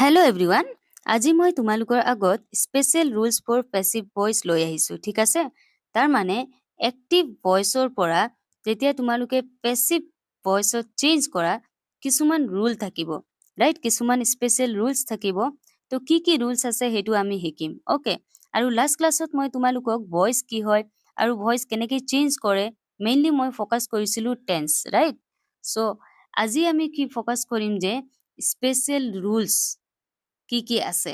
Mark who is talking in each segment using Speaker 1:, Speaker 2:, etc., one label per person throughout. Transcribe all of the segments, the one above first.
Speaker 1: Hello' everyone, আজি মই তোমালোকৰ আগত special rules for passive voice লৈ আহিছোঁ, ঠিক আছে? তাৰমানে এক্টিভ ভইচৰ পৰা যেতিয়া তোমালোকে পেছিভ ভইচত চেঞ্জ কৰা কিছুমান ৰুল থাকিব, ৰাইট? কিছুমান স্পেচিয়েল ৰুলছ থাকিব। তো কি ৰুলছ আছে সেইটো আমি শিকিম, অ'কে? আৰু লাষ্ট ক্লাছত মই তোমালোকক ভইচ কি হয় আৰু ভইচ কেনেকৈ চেঞ্জ কৰে মেইনলি মই ফ'কাছ কৰিছিলোঁ টেন্স, ৰাইট? চ' আজি আমি কি ফ'কাছ কৰিম যে স্পেচিয়েল ৰুলছ কি আছে,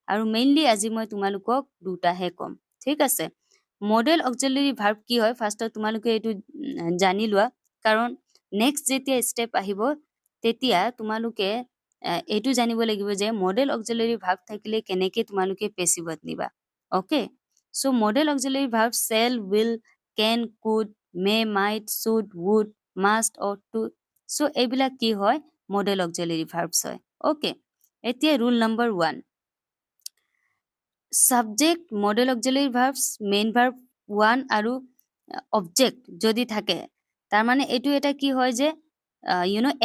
Speaker 1: আৰু মেইনলি আজি মই তোমালোকক দুটাহে ক'ম, ঠিক আছে? মডেল অক্সিলাৰী ভাৰ্ব কি হয় ফাৰ্ষ্টত তোমালোকে এইটো জানি লোৱা, কাৰণ নেক্সট যেতিয়া ষ্টেপ আহিব তেতিয়া তোমালোকে এইটো জানিব লাগিব যে মডেল অক্সিলাৰী ভাৰ্ব থাকিলে কেনেকৈ তোমালোকে পেছিভত নিবা, okay? So' modal auxiliary verb shall, will, can, could, may, might, should, would, must, ought to. So' এইবিলাক কি হয়? মডেল অক্সিলাৰী ভাৰ্বছ হয়, অ'কে? এতিয়া rule number 1, subject modal auxiliary verbs main verb 1 আৰু অবজেক্ট যদি থাকে তাৰমানে এইটো এটা কি হয় যে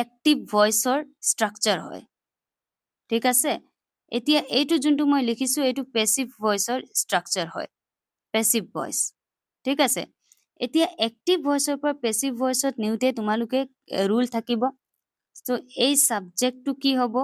Speaker 1: এক্টিভ ভইচৰ ষ্ট্ৰাকচাৰ হয়, ঠিক আছে? এতিয়া এইটো যোনটো মই লিখিছোঁ এইটো পেছিভ ভইচৰ ষ্ট্ৰাকচাৰ হয়, পেছিভ ভইচ, ঠিক আছে? এতিয়া এক্টিভ ভইচৰ পৰা পেছিভ ভইচত নিওঁতে তোমালোকে ৰুল থাকিব। চ' এই ছাবজেক্টটো কি হ'ব?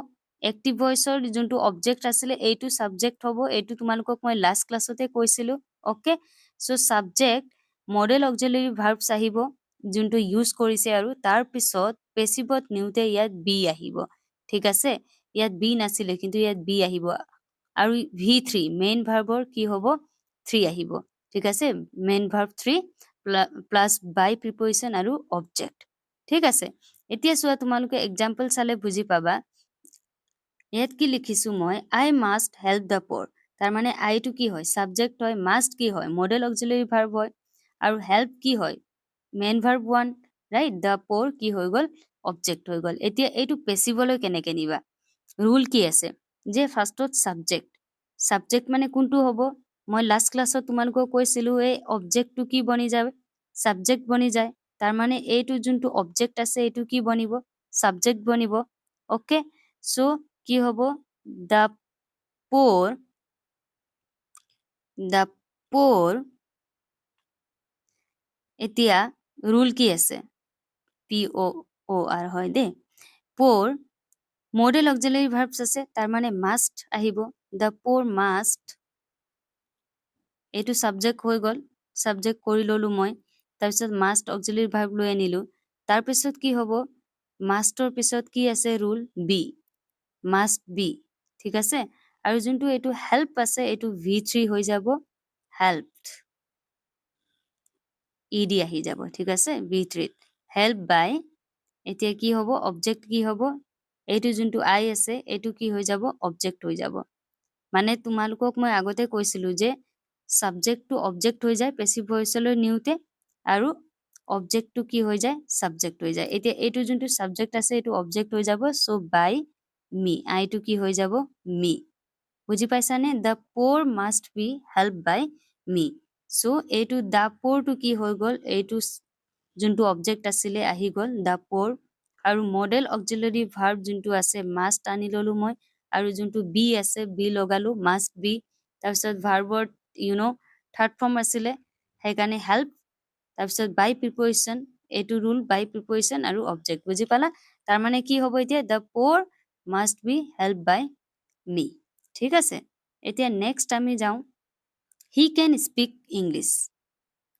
Speaker 1: এক্টিভ ভইচৰ যোনটো অবজেক্ট আছিলে এইটো ছাবজেক্ট হ'ব, এইটো তোমালোকক মই লাষ্ট ক্লাছতে কৈছিলোঁ, অ'কে? চ' ছাবজেক্ট মডেল অক্সিলাৰী ভাৰ্বছ আহিব যোনটো ইউজ কৰিছে, আৰু তাৰপিছত পেছিভত নিওঁতে ইয়াত বি আহিব, ঠিক আছে? ইয়াত বি নাছিলে কিন্তু ইয়াত বি আহিব, আৰু V3 মেইন ভাৰ্বৰ কি হ'ব? 3 আহিব, ঠিক আছে? মেইন ভাৰ্ব 3 প্লাছ বাই প্ৰিপজিশ্যন আৰু অবজেক্ট, ঠিক আছে? এতিয়া চোৱা, তোমালোকে এক্সাম্পল চালে বুজি পাবা। ইয়াত কি লিখিছোঁ মই? আই মাষ্ট হেল্প দ্য প'ৰ। তাৰমানে আইটো কি হয়? ছাবজেক্ট হয়, মাষ্ট কি হয়? মডেল অক্সিলাৰী ভাৰ্ব হয়, আৰু হেল্প কি হয়? Main verb 1, right? দ্য প'ৰ কি হৈ গ'ল? অবজেক্ট হৈ গ'ল। এতিয়া এইটো পেছিভলৈ কেনেকৈ নিবা? ৰুল কি আছে যে ফাৰ্ষ্টত ছাবজেক্ট মানে কোনটো হ'ব? মই লাষ্ট ক্লাছত তোমালোকক কৈছিলোঁ এই অবজেক্টটো কি বনি যায়? ছাবজেক্ট বনি যায়। তাৰমানে এইটো যোনটো অবজেক্ট আছে এইটো কি বনিব? Subject বনিব, okay? চ' কি হ'ব? দ্য প'ৰ এতিয়া ৰুল কি আছে? POOR হয় দেই। প'ৰ মডেল অক্সিলাৰী ভাৰ্বছ আছে, তাৰমানে মাষ্ট আহিব, দ্য প'ৰ মাষ্ট, এইটো ছাবজেক্ট হৈ গ'ল, ছাবজেক্ট কৰি ল'লোঁ মই, তাৰপিছত মাষ্ট অক্সিলাৰী ভাৰ্ব লৈ আনিলোঁ, তাৰপিছত কি হ'ব? মাষ্টৰ পিছত কি আছে ৰুল? বি, মাষ্ট বি, ঠিক আছে? আৰু যোনটো এইটো হেল্প আছে এইটো V3 হৈ যাব, হেল্পড, ED আহি যাব, ঠিক আছে? V3 হেল্প বাই, এতিয়া কি হ'ব? অবজেক্ট কি হ'ব? এইটো যোনটো আই আছে এইটো কি হৈ যাব? অবজেক্ট হৈ যাব। মানে তোমালোকক মই আগতে কৈছিলোঁ যে ছাবজেক্টটো অবজেক্ট হৈ যায় পেছিভ ভইচলৈ নিওঁতে, আৰু অবজেক্টটো কি হৈ যায়? ছাবজেক্ট হৈ যায়। এতিয়া এইটো যোনটো ছাবজেক্ট আছে এইটো অবজেক্ট হৈ যাব, চ' বাই মি, আইটো কি হৈ যাব? মি। বুজি পাইছানে? The poor must be help by me. So' এইটো দ্য প'ৰটো কি হৈ গ'ল? এইটো যোনটো অবজেক্ট আছিলে আহি গ'ল, দ্য প'ৰ, আৰু মডেল অক্সিলাৰী ভাৰ্ব যোনটো আছে মাষ্ট আনি ল'লোঁ মই, আৰু যোনটো বি আছে বি লগালোঁ, মাষ্ট বি, তাৰপিছত ভাৰ্বৰ থাৰ্ড ফৰ্ম আছিলে সেইকাৰণে হেল্প, তাৰপিছত বাই প্ৰিপজিশ্যন, এইটো ৰুল বাই প্ৰিপজিশ্যন আৰু অবজেক্ট, বুজি পালা? তাৰমানে কি হ'ব এতিয়া? The poor must be help by me, ঠিক আছে? এতিয়া নেক্সট আমি যাওঁ, হি কেন স্পীক ইংলিছ।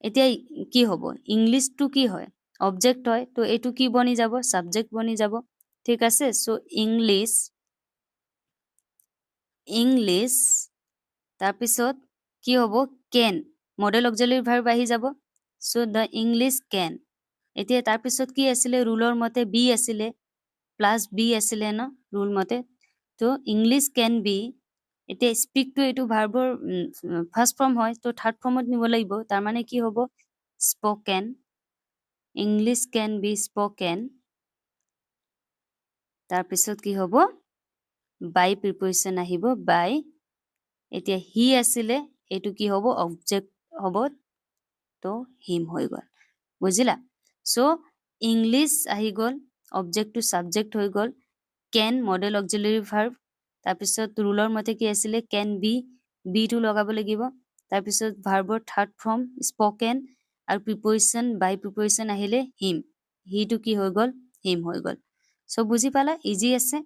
Speaker 1: এতিয়া কি হ'ব? ইংলিছটো কি হয়? অবজেক্ট হয়, তো এইটো কি বনি যাব? ছাবজেক্ট বনি যাব, ঠিক আছে? চ' ইংলিছ, তাৰপিছত কি হ'ব? কেন, মডেল অক্সিলাৰী ভাৰ্ব আহি যাব, চ' দ্য ইংলিছ কেন। এতিয়া তাৰপিছত কি আছিলে? ৰুলৰ মতে বি আছিলে, প্লাছ বি আছিলে ন ৰুল মতে, তো ইংলিছ কেন বি। এতিয়া স্পীকটো এইটো ভাৰ্বৰ ফাৰ্ষ্ট ফৰ্ম হয়, তো থাৰ্ড ফৰ্মত নিব লাগিব, তাৰমানে কি হ'ব? Spoken, English can be spoken, তাৰপিছত কি হ'ব? বাই প্ৰিপজিশ্যন আহিব, বাই, এতিয়া হি আছিলে এইটো কি হ'ব? অবজেক্ট হ'ব, তো হিম হৈ গ'ল, বুজিলা? চ' ইংলিছ আহি গ'ল, অবজেক্টটো ছাবজেক্ট হৈ গ'ল, কেন মডেল অক্সিলাৰী ভাৰ্ব, তাৰপিছত ৰুলৰ মতে কি আছিলে কেন বি, বিটো লগাব লাগিব। তাৰপিছত ভাৰ্বৰ থাৰ্ড ফৰ্ম স্পকেন আৰু প্ৰিপজিশ্যন বাই প্ৰিপজিশ্যন আহিলে হিম, হিটো কি হৈ গ'ল হিম হৈ গ'ল। চ' বুজি পালা, ইজি আছে।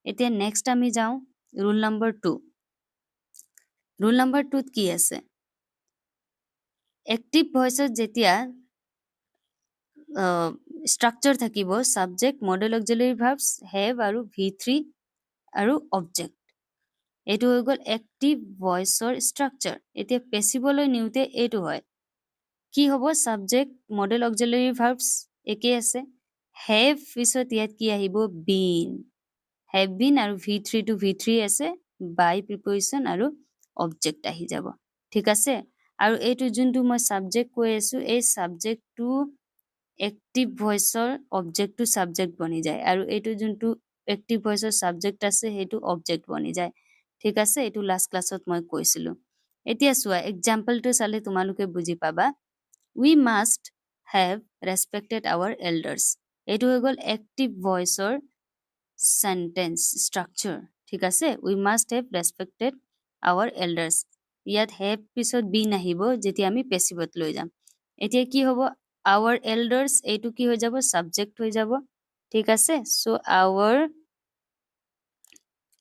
Speaker 1: এতিয়া নেক্সট আমি যাওঁ ৰুল নম্বৰ 2। ৰুল নম্বৰ 2ত কি আছে, এক্টিভ ভইচত যেতিয়া ষ্ট্ৰাকচাৰ থাকিব subject, modal auxiliary verbs, have আৰু V3 আৰু অবজেক্ট, এইটো হৈ গ'ল এক্টিভ ভইচৰ ষ্ট্ৰাকচাৰ। এতিয়া পেছিভলৈ নিওঁতে এইটো হয়, কি হ'ব ছাবজেক্ট মডেল অক্সিলাৰী ভাৰ্বছ একেই আছে, হেভ পিছত ইয়াত কি আহিব বিন, হেভ বিন আৰু V3 টো V3 আছে, বাই প্ৰিপজিশ্যন আৰু অবজেক্ট আহি যাব, ঠিক আছে। আৰু এইটো যোনটো মই ছাবজেক্ট কৈ আছো, এই ছাবজেক্টটো এক্টিভ ভইচৰ অবজেক্টটো ছাবজেক্ট বনি যায়, আৰু এইটো যোনটো এক্টিভ ভইচৰ ছাবজেক্ট আছে সেইটো অবজেক্ট বনি যায়, ঠিক আছে। এইটো লাষ্ট ক্লাছত মই কৈছিলো। এতিয়া চোৱা এক্সাম্পলটো চালে তোমালোকে বুজি পাবা। উই must have respected our elders, এইটো হৈ গ'ল এক্টিভ ভইচৰ চেণ্টেন্স ষ্ট্ৰাকচাৰ, ঠিক আছে। উই must have respected our elders, ইয়াত হেভ পিছত বিন আহিব যেতিয়া আমি পেছিভত লৈ যাম। এতিয়া কি হ'ব আৱাৰ এল্ডাৰ্ছ, এইটো কি হৈ যাব ছাবজেক্ট হৈ যাব, ঠিক আছে। চ' আৱাৰ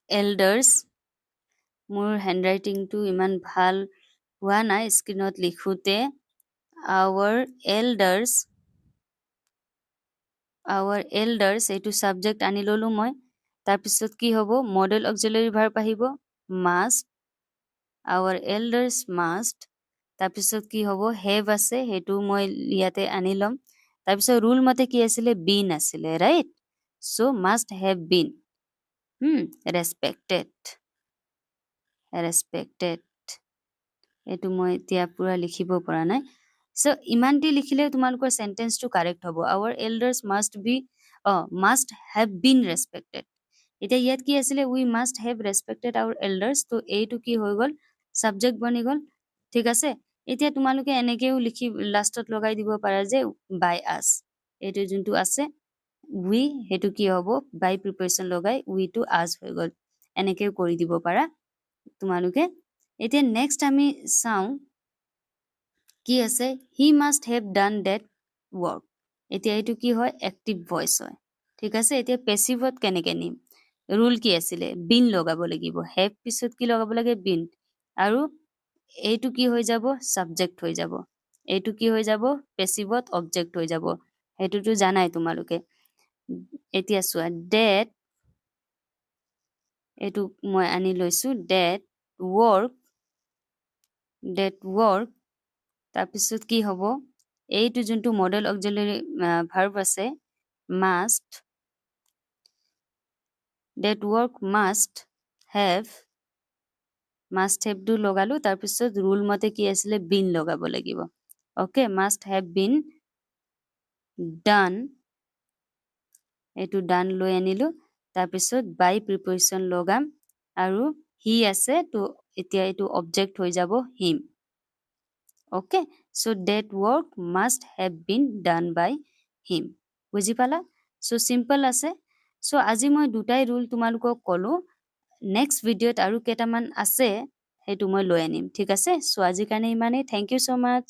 Speaker 1: এল্ডাৰ্ছ, মোৰ হেণ্ডৰাইটিংটো ইমান ভাল হোৱা নাই স্ক্ৰীণত লিখোতে, আৱাৰ এল্ডাৰ্ছ, আৱাৰ এল্ডাৰ্ছ এইটো ছাবজেক্ট আনি ল'লো মই। তাৰপিছত কি হ'ব মডেল অক্সিলাৰী ভাৰ্ব আহিব মাষ্ট, আৱাৰ এল্ডাৰ্ছ মাষ্ট। তাৰপিছত কি হ'ব হেভ আছে, সেইটো মই ইয়াতে আনি ল'ম। তাৰপিছত ৰুল মতে কি আছিলে বিন আছিলে, right. So' must have been respected, respected, এইটো মই এতিয়া পুৰা লিখিব পৰা নাই। চ' ইমানটি লিখিলে তোমালোকৰ চেণ্টেন্সটো কাৰেক্ট হ'ব। Our elders must be must have been respected. এতিয়া ইয়াত কি আছিলে we must have respected our elders, তো এইটো কি হৈ গ'ল ছাবজেক্ট বনি গ'ল, ঠিক আছে। এতিয়া তোমালোকে এনেকেও লিখি লাষ্টত লগাই দিব পাৰা যে বাই আছ, এইটো যোনটো আছে উই, সেইটো কি হ'ব বাই প্ৰিপজিশ্যন লগাই উইটো আছ হৈ গ'ল, এনেকেও কৰি দিব পাৰা তোমালোকে। এতিয়া নেক্সট আমি চাওঁ কি আছে, he must have done that work, এতিয়া এইটো কি হয় এক্টিভ ভইচ হয়, ঠিক আছে। এতিয়া পেছিভত কেনেকে নিম, ৰুল কি আছিলে বিন লগাব লাগিব, হেভ পিছত কি লগাব লাগে বিন, আৰু এইটো কি হৈ যাব ছাবজেক্ট হৈ যাব, এইটো কি হৈ যাব পেছিভত অবজেক্ট হৈ যাব, সেইটোতো জানাই তোমালোকে। এতিয়া চোৱা ডেট, এইটো মই আনি লৈছো ডেট ৱৰ্ক, ডেট ৱৰ্ক। তাৰপিছত কি হ'ব এইটো যোনটো মডেল অক্সিলাৰী ভাৰ্ব আছে must, that work must have, must হেভটো লগালো। তাৰপিছত ৰুল মতে কি আছিলে বিন লগাব লাগিব, okay. Must have been done, এইটো ডান লৈ আনিলো। তাৰপিছত বাই প্ৰিপজিশ্যন লগাম, আৰু হি আছে তো এতিয়া এইটো অবজেক্ট হৈ যাব him, okay. So' that work must have been done by him, বুজি পালা। চ' চিম্পল আছে। চ' আজি মই দুটাই ৰুল তোমালোকক ক'লো, নেক্সট ভিডিঅ'ত আৰু কেইটামান আছে সেইটো মই লৈ আনিম, ঠিক আছে। চ' আজিৰ কাৰণে ইমানেই, থেংক ইউ ছ' মাছ।